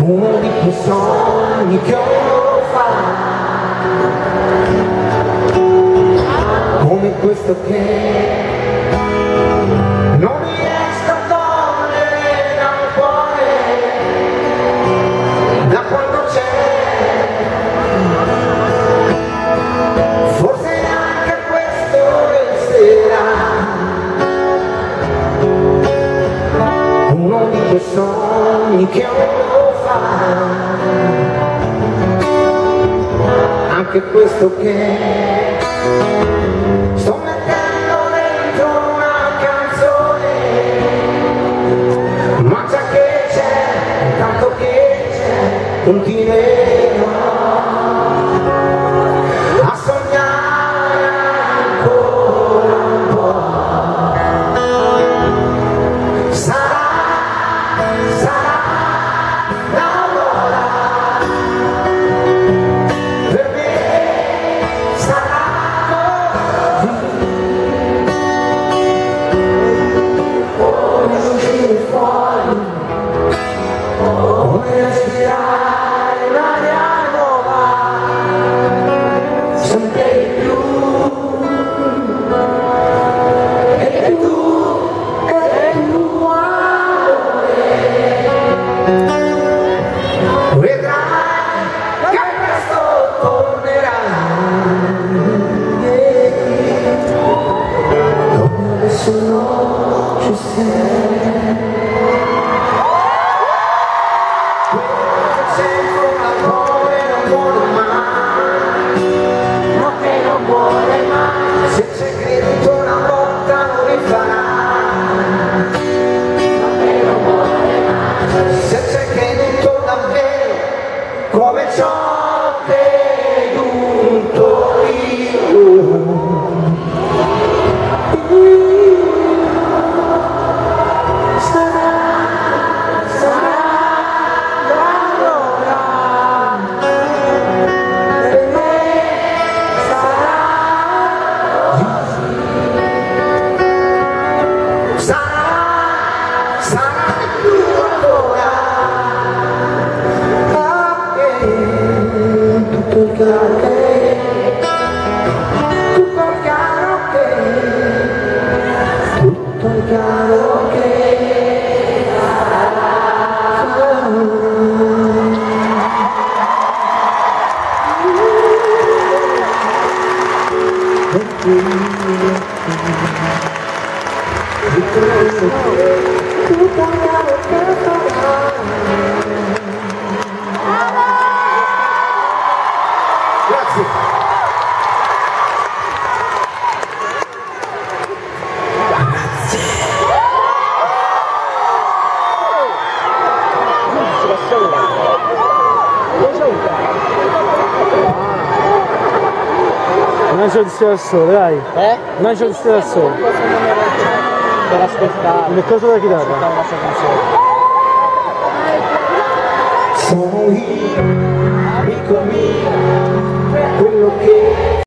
uno di quei sogni che ho fatto, come questo che non riesco a togliere dal cuore, da quando c'è. Forse anche questo resterà uno di quei sogni che ho fatto, anche questo che sto mettendo dentro una canzone, ma già che c'è, tanto che c'è, continuerò a sognare ancora un po'. Sarà l'aurora, per me sarà così, come uscire fuori, come respirare l'aria nuova, sempre di più. E tu vedrai che presto tornerai, dove adesso non ci sei. Quello che sento l'amore non vuole mai, ma che non vuole mai, se c'è creduto una volta lo rifarà, ma che non vuole mai, se c'è creduto davvero come ci ho creduto io. Sarà l'aurora, per me sarà così. Sarà di più ancora, tutto il caro che, tutto il caro che, tutto il caro che grazie. Un angelo di stella al sole, dai. Un angelo di stella al sole. Per ascoltare. Le cose della chitarra. La sua canzone. Sono io, amico mio, quello che